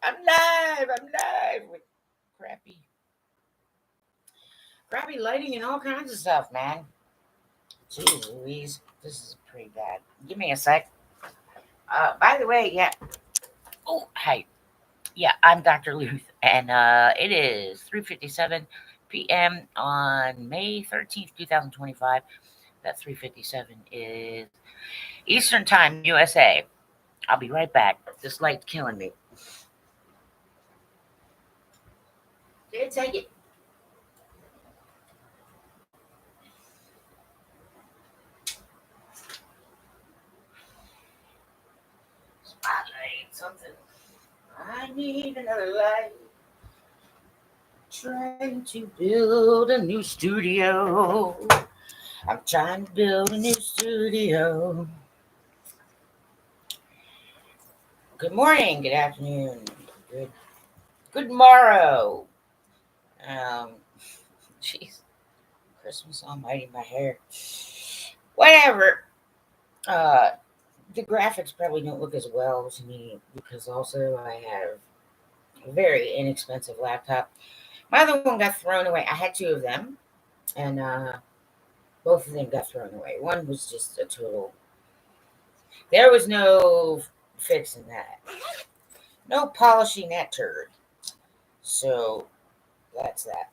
I'm live. I'm live with crappy, crappy lighting and all kinds of stuff, man. Jeez Louise, this is pretty bad. Give me a sec. By the way, yeah. Oh, hey. Yeah, I'm Dr. Lueth, and it is 3:57 p.m. on May 13th, 2025. That 3:57 is Eastern Time, USA. I'll be right back. This light's killing me. Can't take it. Spotlight, something. I need another light. Trying to build a new studio. I'm trying to build a new studio. Good morning, good afternoon, good morrow. Um, jeez, Christmas Almighty, my hair. Whatever. Uh, the graphics probably don't look as well to me because also I have a very inexpensive laptop. My other one got thrown away. I had two of them, and both of them got thrown away. One was just a total. There was no fixing that. No polishing that turd. So that's that.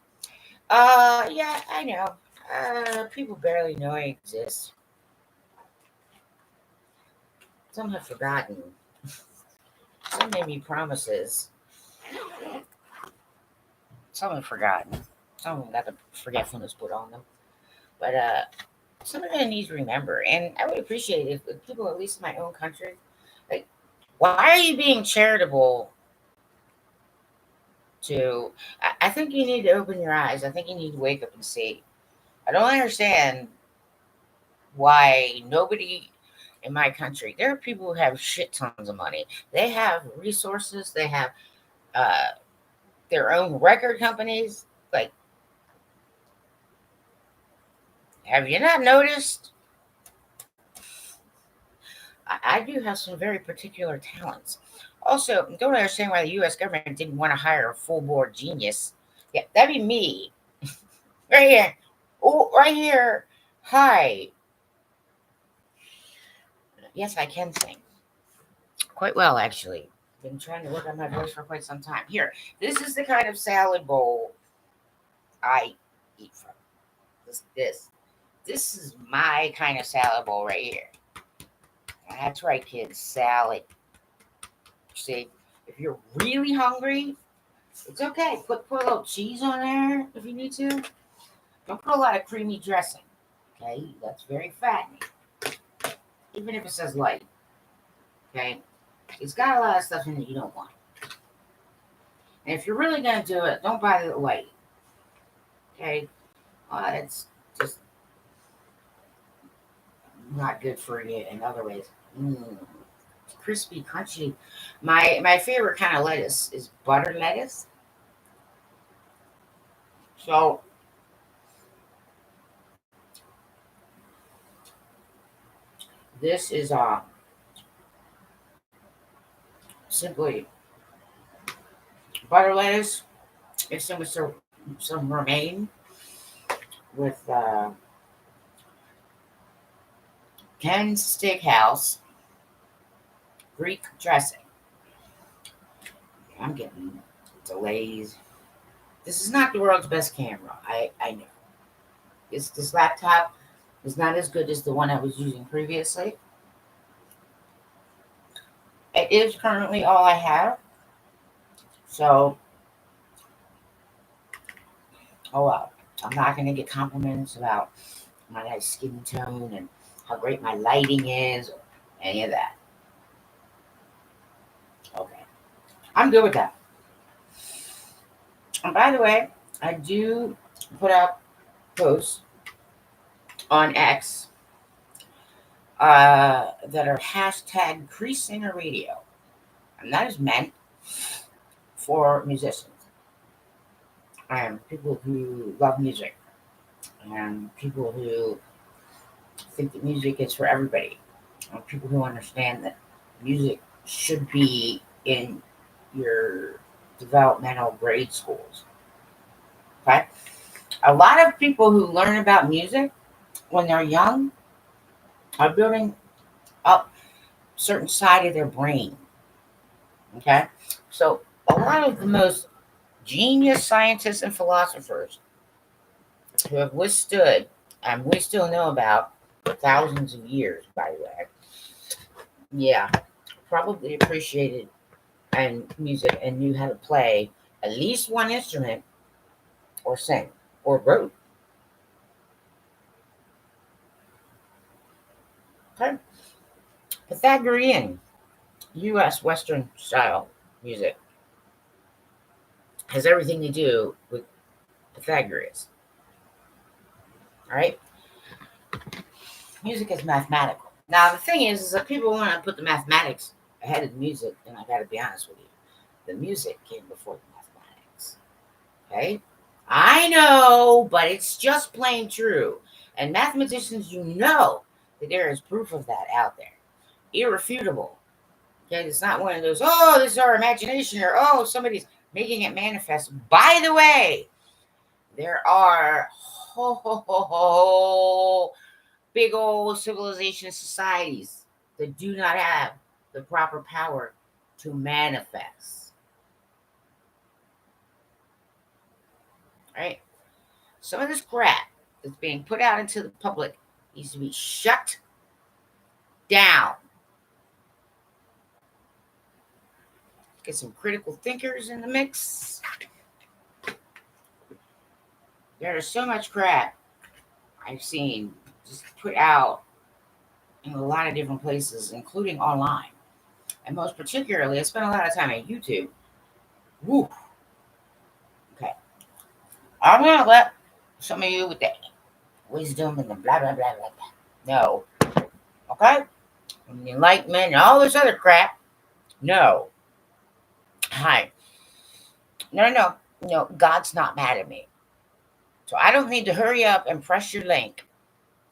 Yeah, I know. People barely know I exist. Some have forgotten. Some made me promises. Some have forgotten. Some of them got the forgetfulness put on them. But some of them need to remember. And I would appreciate it if people, at least in my own country, like, why are you being charitable to? I think you need to open your eyes. I think you need to wake up and see. I don't understand why nobody in my country, there are people who have shit tons of money. They have resources. They have uh, their own record companies. Like, have you not noticed? I do have some very particular talents. Also, don't understand why the U.S. government didn't want to hire a full board genius. Yeah, that'd be me right here. Oh, right here. Hi. Yes, I can sing quite well, actually. Been trying to work on my voice for quite some time. Here, this is the kind of salad bowl I eat from. This is my kind of salad bowl right here. That's right, kids. Salad. See, if you're really hungry, it's okay. Put a little cheese on there if you need to. Don't put a lot of creamy dressing. Okay, that's very fattening. Even if it says light. Okay, it's got a lot of stuff in it you don't want. And if you're really gonna do it, don't buy the light. Okay, it's just not good for you in other ways. Crispy, crunchy. My favorite kind of lettuce is butter lettuce. So this is simply butter lettuce mixed in with some romaine with Ken's Steakhouse Greek dressing. I'm getting delays. This is not the world's best camera. I know. This laptop is not as good as the one I was using previously. It is currently all I have. So, oh well. I'm not going to get compliments about my nice skin tone and how great my lighting is or any of that. Okay. I'm good with that. And by the way, I do put out posts on X that are hashtag Creasesinger Radio. And that is meant for musicians and people who love music and people who think that music is for everybody and people who understand that music should be in your developmental grade schools. Okay? A lot of people who learn about music when they're young are building up certain side of their brain. Okay? So a lot of the most genius scientists and philosophers who have withstood, and we still know about for thousands of years, by the way, yeah, probably appreciated and music and knew how to play at least one instrument or sing or wrote. Okay? Pythagorean U.S. Western style music has everything to do with Pythagoras. All right? Music is mathematical. Now, the thing is that people want to put the mathematics ahead of the music, and I got to be honest with you. The music came before the mathematics. Okay? I know, but it's just plain true. And mathematicians, you know that there is proof of that out there. Irrefutable. Okay? It's not one of those, oh, this is our imagination, or oh, somebody's making it manifest. By the way, there are big old civilization societies that do not have the proper power to manifest. Right? Some of this crap that's being put out into the public needs to be shut down. Get some critical thinkers in the mix. There is so much crap I've seen just put out in a lot of different places, including online. And most particularly, I spent a lot of time at YouTube. Woo. Okay. I'm going to let some of you with the wisdom and the blah, blah, blah, blah, blah. No. Okay? And the enlightenment and all this other crap. No. Hi. No, God's not mad at me. So I don't need to hurry up and press your link.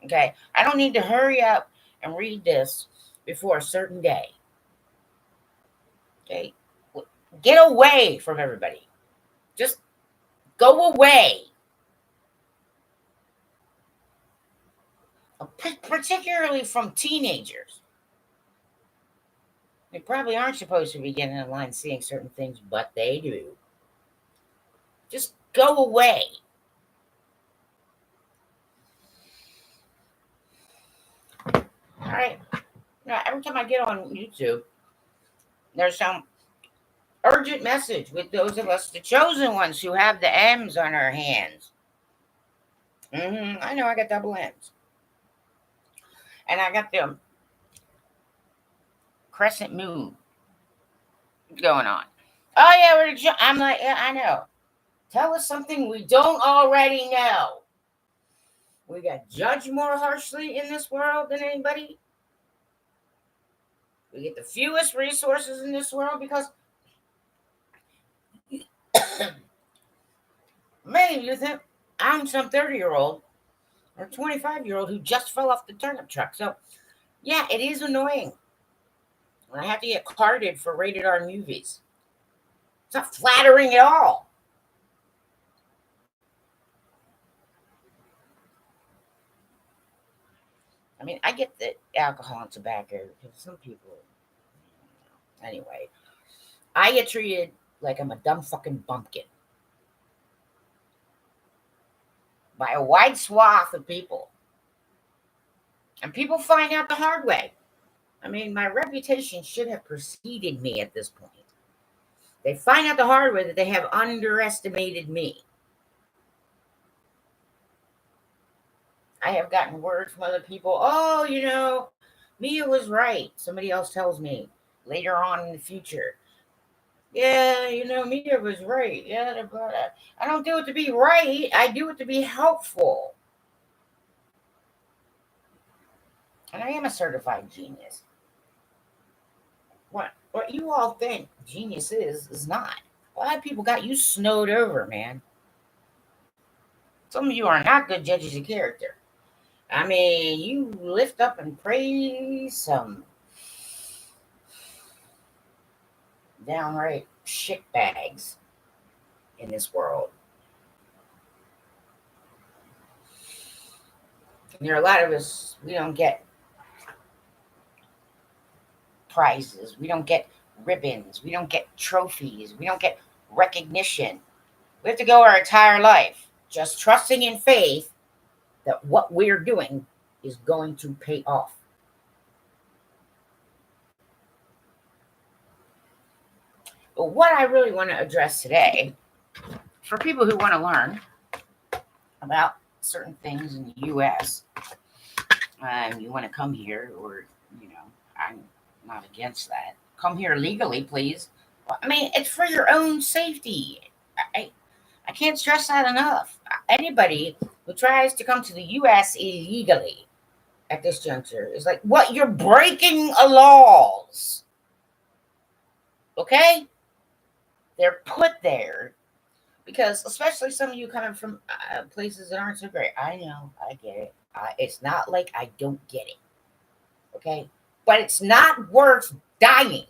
Okay? I don't need to hurry up and read this before a certain day. Okay? Get away from everybody. Just go away. Particularly from teenagers. They probably aren't supposed to be getting in line seeing certain things, but they do. Just go away. All right. Now, every time I get on YouTube, there's some urgent message with those of us, the chosen ones, who have the M's on our hands. I know I got double M's. And I got the crescent moon going on. Oh, yeah, I'm like, yeah, I know. Tell us something we don't already know. We got judged more harshly in this world than anybody. We get the fewest resources in this world because many of you think I'm some 30-year-old or 25-year-old who just fell off the turnip truck. So, yeah, it is annoying when I have to get carded for rated R movies. It's not flattering at all. I mean, I get the alcohol and tobacco because some people, anyway, I get treated like I'm a dumb fucking bumpkin by a wide swath of people. And people find out the hard way. I mean, my reputation should have preceded me at this point. They find out the hard way that they have underestimated me. I have gotten word from other people, oh, Mia was right. Somebody else tells me later on in the future. Yeah, Mia was right. Yeah, but I don't do it to be right. I do it to be helpful. And I am a certified genius. What you all think genius is not. A lot of people got you snowed over, man. Some of you are not good judges of character. I mean, you lift up and praise some downright shitbags in this world. And there are a lot of us, we don't get prizes, we don't get ribbons, we don't get trophies, we don't get recognition. We have to go our entire life just trusting in faith that what we're doing is going to pay off. But what I really want to address today, for people who want to learn about certain things in the U.S., you want to come here, or, I'm not against that. Come here legally, please. I mean, it's for your own safety. I can't stress that enough. Anybody who tries to come to the U.S. illegally at this juncture is like, what? You're breaking laws. Okay? They're put there because, especially some of you coming from places that aren't so great. I know, I get it. It's not like I don't get it. Okay? But it's not worth dying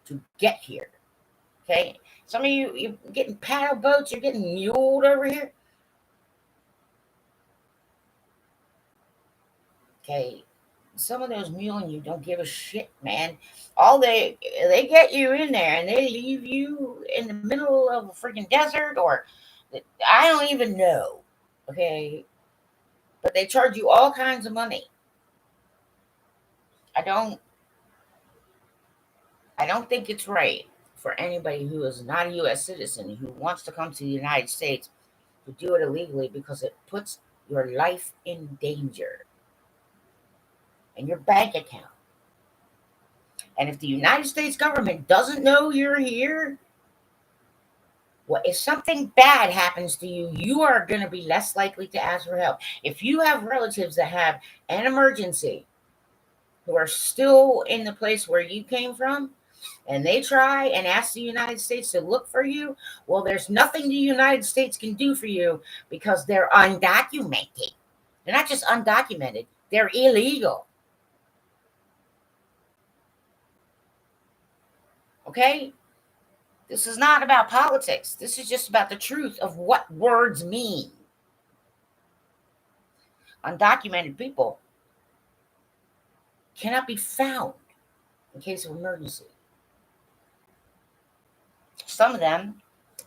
to get here. Okay? Some of you, you're getting paddle boats, you're getting muled over here. Okay? Some of those muling you don't give a shit, man. All they get you in there and they leave you in the middle of a freaking desert, or I don't even know. Okay? But they charge you all kinds of money. I don't think it's right for anybody who is not a U.S. citizen who wants to come to the United States to do it illegally, because it puts your life in danger and your bank account. And if the United States government doesn't know you're here, well, if something bad happens to you, you are going to be less likely to ask for help. If you have relatives that have an emergency who are still in the place where you came from, and they try and ask the United States to look for you, well, there's nothing the United States can do for you because they're undocumented. They're not just undocumented, they're illegal. Okay? This is not about politics. This is just about the truth of what words mean. Undocumented people cannot be found in case of emergency. Some of them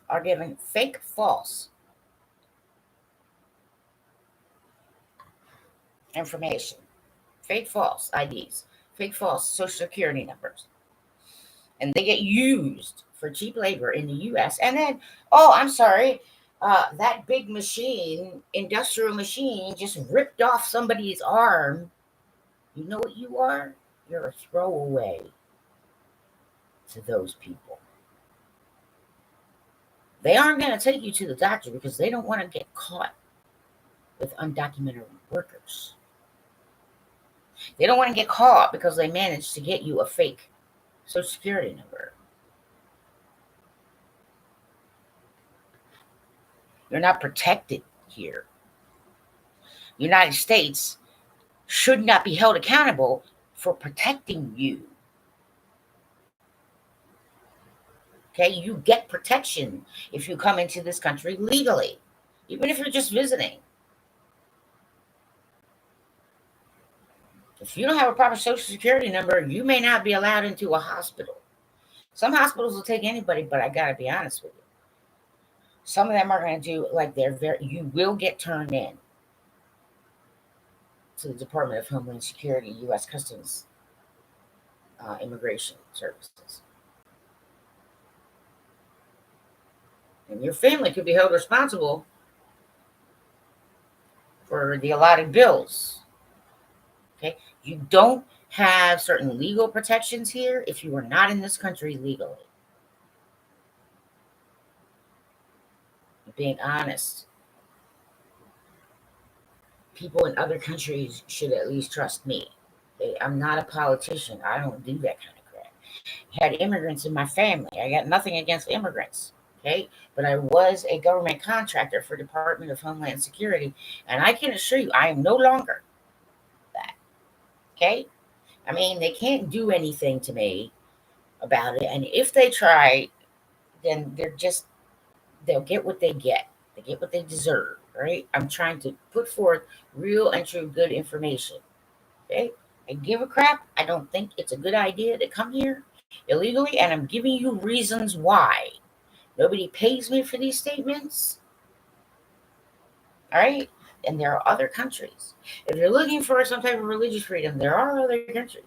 are given fake, false information, fake, false IDs, fake, false social security numbers. And they get used for cheap labor in the U.S. And then, I'm sorry, that big machine, industrial machine, just ripped off somebody's arm. You know what you are? You're a throwaway to those people. They aren't going to take you to the doctor because they don't want to get caught with undocumented workers. They don't want to get caught because they managed to get you a fake social security number. You're not protected here. The United States should not be held accountable for protecting you. Okay, you get protection if you come into this country legally, even if you're just visiting. If you don't have a proper social security number, you may not be allowed into a hospital. Some hospitals will take anybody, but I gotta be honest with you. Some of them are going to do like you will get turned in to the Department of Homeland Security, U.S. Customs, Immigration Services. And your family could be held responsible for the allotted bills. Okay? You don't have certain legal protections here if you are not in this country legally. Being honest. People in other countries should at least trust me. Okay? I'm not a politician. I don't do that kind of crap. I had immigrants in my family. I got nothing against immigrants. Okay, but I was a government contractor for Department of Homeland Security, and I can assure you I am no longer that. Okay, I mean, they can't do anything to me about it. And if they try, then they'll get what they get. They get what they deserve, right? I'm trying to put forth real and true good information. Okay? I give a crap. I don't think it's a good idea to come here illegally, and I'm giving you reasons why. Nobody pays me for these statements. All right? And there are other countries. If you're looking for some type of religious freedom, there are other countries.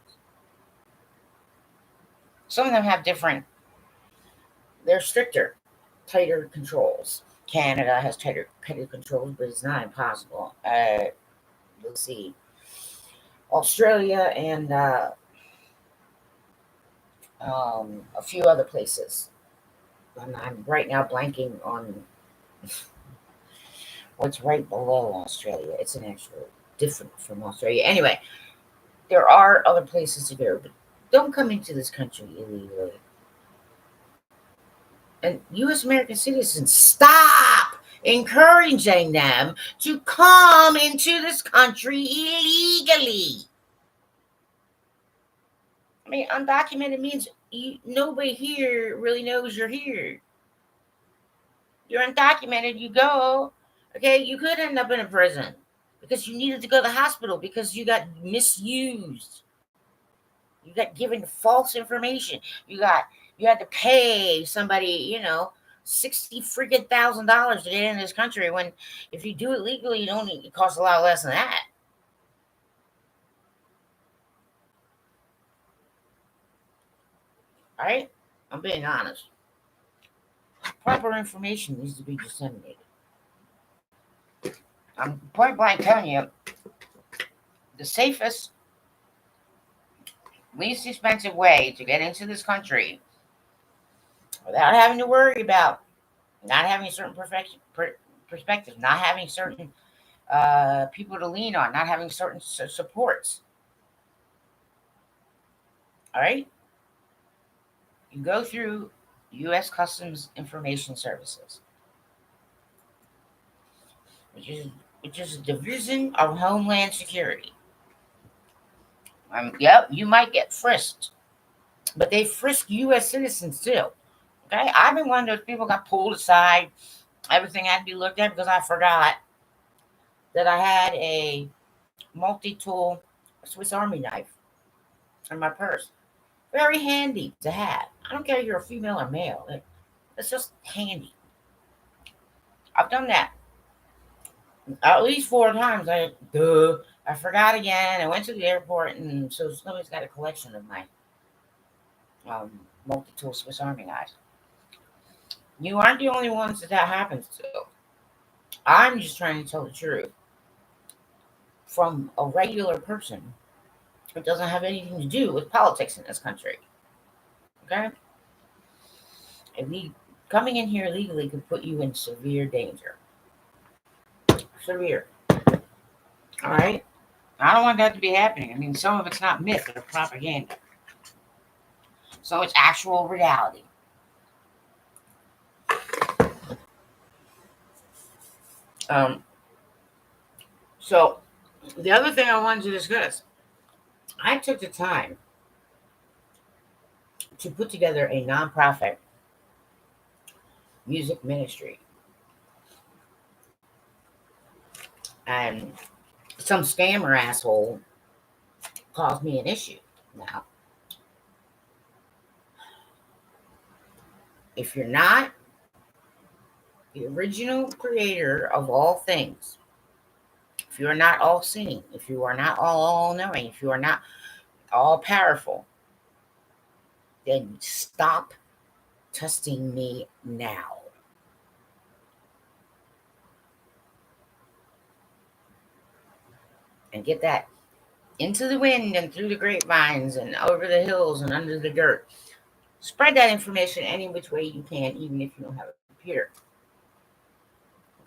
Some of them have different, they're stricter, tighter controls. Canada has tighter controls, but it's not impossible. Let's see. Australia and a few other places. I'm right now blanking on what's right below Australia. It's an actual different from Australia. Anyway, there are other places to go, but don't come into this country illegally. And U.S. American citizens, stop encouraging them to come into this country illegally. I mean, undocumented means nobody here really knows you're here. You're undocumented, you go, okay, you could end up in a prison because you needed to go to the hospital because you got misused. You got given false information. You had to pay somebody, 60 freaking $1,000 to get in this country when if you do it legally, it costs a lot less than that. All right? I'm being honest. Proper information needs to be disseminated. I'm point blank telling you the safest, least expensive way to get into this country without having to worry about not having certain perspectives, not having certain people to lean on, not having certain supports. All right? You go through U.S. Customs Information Services, which is a division of Homeland Security. Yep, you might get frisked, but they frisk U.S. citizens too. Okay, I've been one of those people got pulled aside. Everything had to be looked at because I forgot that I had a multi-tool Swiss Army knife in my purse. Very handy to have. I don't care if you're a female or male. It's just handy. I've done that at least 4 times. I forgot again. I went to the airport, and so somebody's got a collection of my multi-tool Swiss Army knives. You aren't the only ones that happens to. I'm just trying to tell the truth from a regular person. It doesn't have anything to do with politics in this country. Okay? Coming in here illegally could put you in severe danger. Severe. All right? I don't want that to be happening. I mean, some of it's not myth or propaganda. So it's actual reality. So the other thing I wanted to discuss, I took the time to put together a nonprofit music ministry. And some scammer asshole caused me an issue. Now, if you're not the original creator of all things, if you are not all seeing, if you are not all knowing, if you are not all powerful, then stop testing me now. And get that into the wind and through the grapevines and over the hills and under the dirt. Spread that information any which way you can, even if you don't have a computer.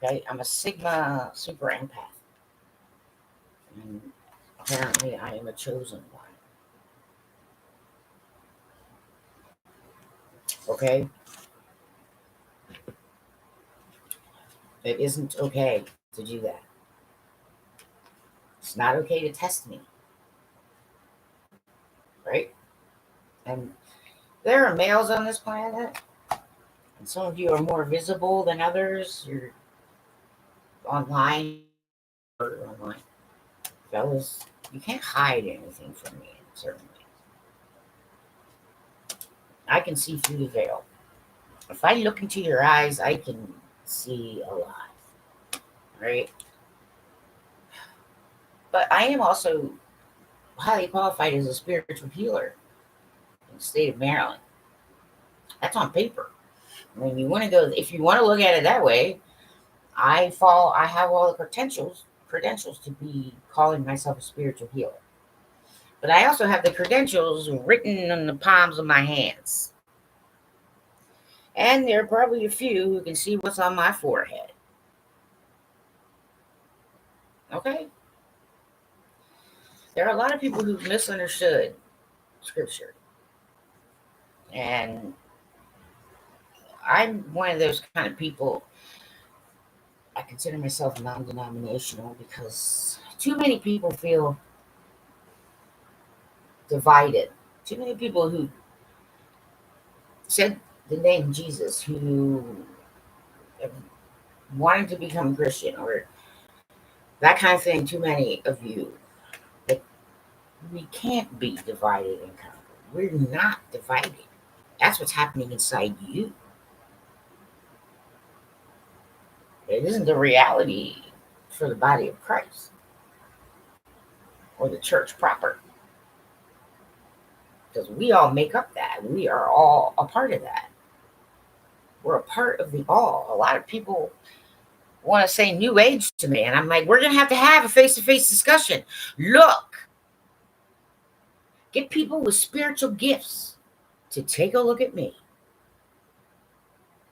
Okay, I'm a Sigma super empath. And apparently I am a chosen one. Okay? It isn't okay to do that. It's not okay to test me. Right? And There are males on this planet, and some of you are more visible than others. You're online or online. Fellas, you can't hide anything from me, certainly. I can see through the veil. If I look into your eyes, I can see a lot, right? But I am also highly qualified as a spiritual healer in the state of Maryland. That's on paper. When you want to go, if you want to look at it that way, I have all the credentials to be calling myself a spiritual healer. But I also have the credentials written on the palms of my hands. And there are probably a few who can see what's on my forehead. Okay? There are a lot of people who've misunderstood scripture. And I'm one of those kind of people. I consider myself non denominational because too many people feel divided. Too many people who said the name Jesus, who wanted to become Christian or that kind of thing, too many of you. But we can't be divided and conquered. We're not divided. That's what's happening inside you. It isn't the reality for the body of Christ or the church proper. Because we all make up that. We are all a part of that. We're a part of the all. A lot of people want to say new age to me, and I'm like, we're going to have a face-to-face discussion. Look, get people with spiritual gifts to take a look at me.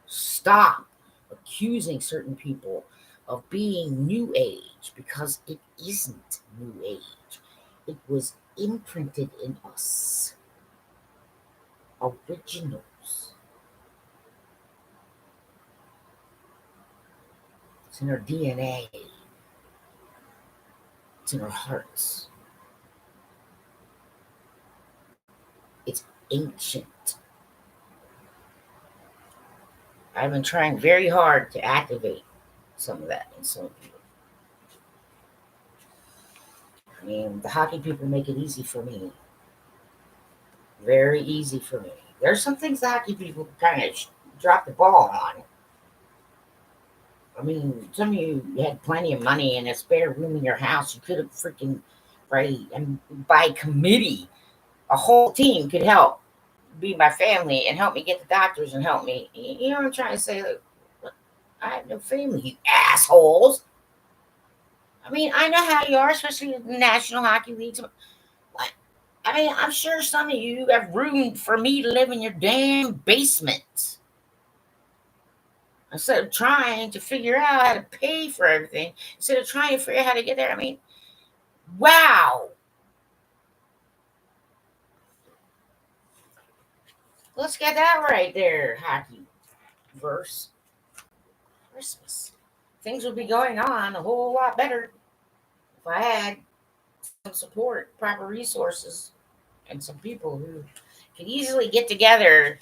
Stop accusing certain people of being new age because it isn't new age. It was imprinted in us. Originals. It's in our DNA. It's in our hearts. It's ancient. I've been trying very hard to activate some of that in some of you. I mean, the hockey people make it easy for me. Very easy for me. There's some things the hockey people kind of drop the ball on. I mean, some of you had plenty of money and a spare room in your house. You could have freaking, right, and by committee, a whole team could help be my family and help me get the doctors and help me. You know what I'm trying to say? Like, I have no family, you assholes. I mean, I know how you are, especially in the National Hockey League. I mean, I'm sure some of you have room for me to live in your damn basement. Instead of trying to figure out how to pay for everything, instead of trying to figure out how to get there. I mean, wow. Let's get that right there, hockey verse. Christmas. Things would be going on a whole lot better if I had some support, proper resources, and some people who can easily get together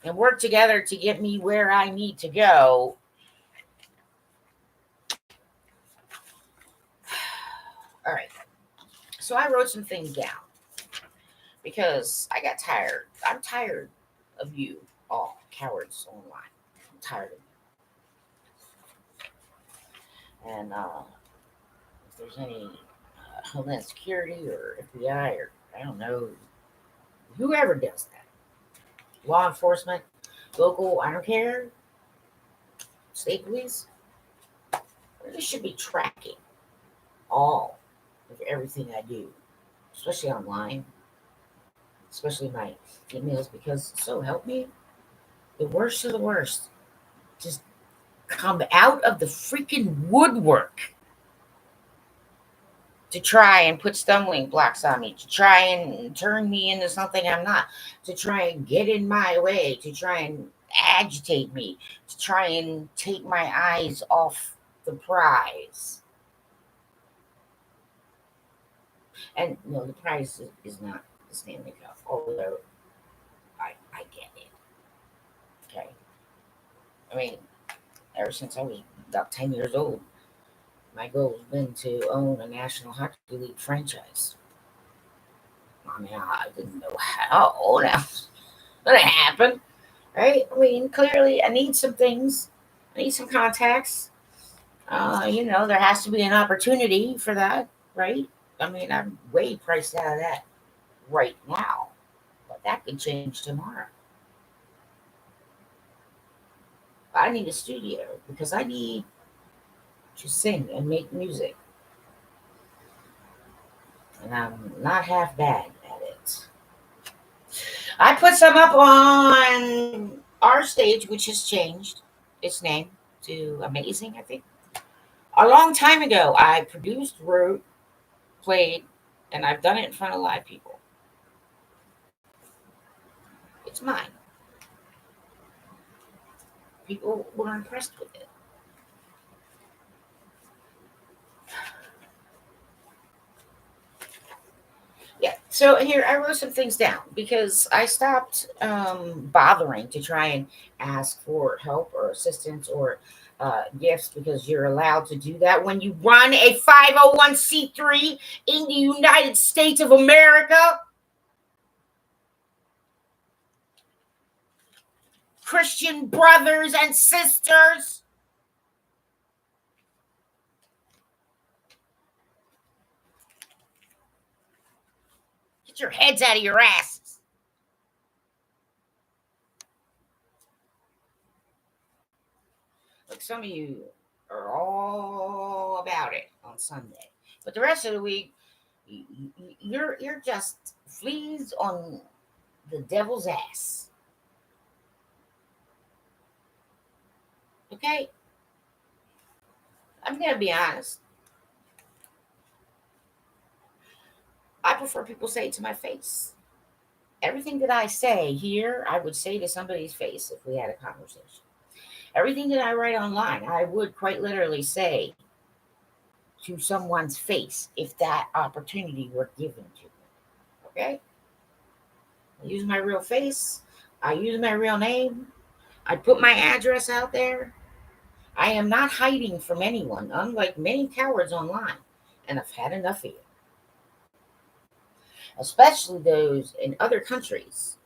and work together to get me where I need to go. All right. So I wrote some things down because I got tired. I'm tired of you all cowards online. I'm tired of you. And if there's any Homeland Security or FBI or I don't know, whoever does that, law enforcement, local, I don't care, state police, they should be tracking all of everything I do, especially online, especially my emails, because so help me, the worst of the worst just come out of the freaking woodwork to try and put stumbling blocks on me, to try and turn me into something I'm not, to try and get in my way, to try and agitate me, to try and take my eyes off the prize. And no, the prize is not the Stanley Cup, although I get I mean, ever since I was about 10 years old, my goal has been to own a National Hockey League franchise. I mean, I didn't know how. Now, that happened, right? I mean, clearly, I need some things. I need some contacts. There has to be an opportunity for that, right? I mean, I'm way priced out of that right now, but that could change tomorrow. I need a studio because I need to sing and make music, and I'm not half bad at it. I put some up on our stage, which has changed its name to Amazing, I think. A long time ago, I produced, wrote, played, and I've done it in front of live people. It's mine. People were impressed with it. Yeah. So here, I wrote some things down because I stopped bothering to try and ask for help or assistance or gifts because you're allowed to do that when you run a 501c3 in the United States of America. Christian brothers and sisters. Get your heads out of your asses. Like some of you are all about it on Sunday, but the rest of the week, you're just fleas on the devil's ass. Okay, I'm gonna be honest. I prefer people say it to my face. Everything that I say here, I would say to somebody's face if we had a conversation. Everything that I write online, I would quite literally say to someone's face if that opportunity were given to me. Okay? I use my real face. I use my real name. I put my address out there. I am not hiding from anyone, unlike many cowards online. And I've had enough of it, especially those in other countries.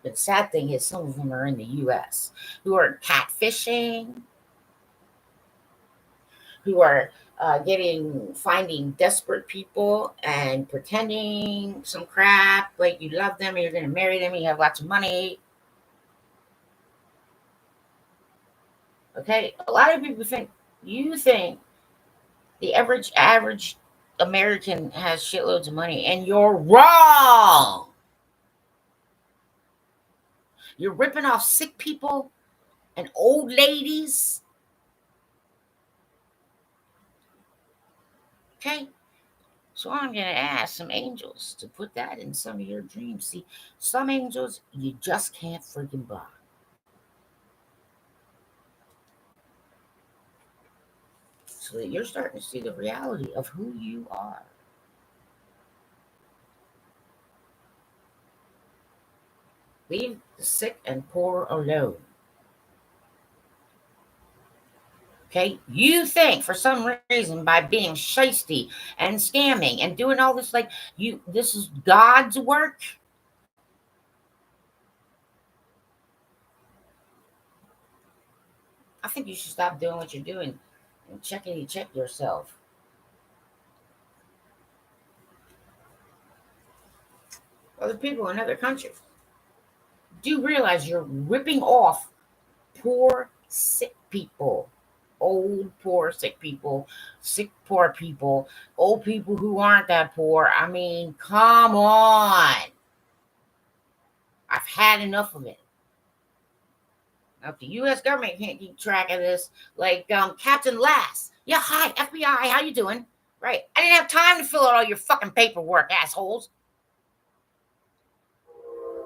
The sad thing is, some of them are in the US who are catfishing, who are finding desperate people and pretending some crap like you love them and you're going to marry them and you have lots of money. Okay, a lot of people think the average American has shitloads of money, and you're wrong. You're ripping off sick people and old ladies. Okay, so I'm going to ask some angels to put that in some of your dreams. See, some angels you just can't freaking buy. So that you're starting to see the reality of who you are. Leave the sick and poor alone. Okay, you think for some reason by being shisty and scamming and doing all this, like this is God's work. I think you should stop doing what you're doing and check yourself. Other people in other countries do realize you're ripping off poor, sick people, old, poor, sick, poor people, old people who aren't that poor. I mean, come on. I've had enough of it. Now, if the U.S. government can't keep track of this, like Captain Lass. Yeah, hi, FBI, how you doing? Right. I didn't have time to fill out all your fucking paperwork, assholes.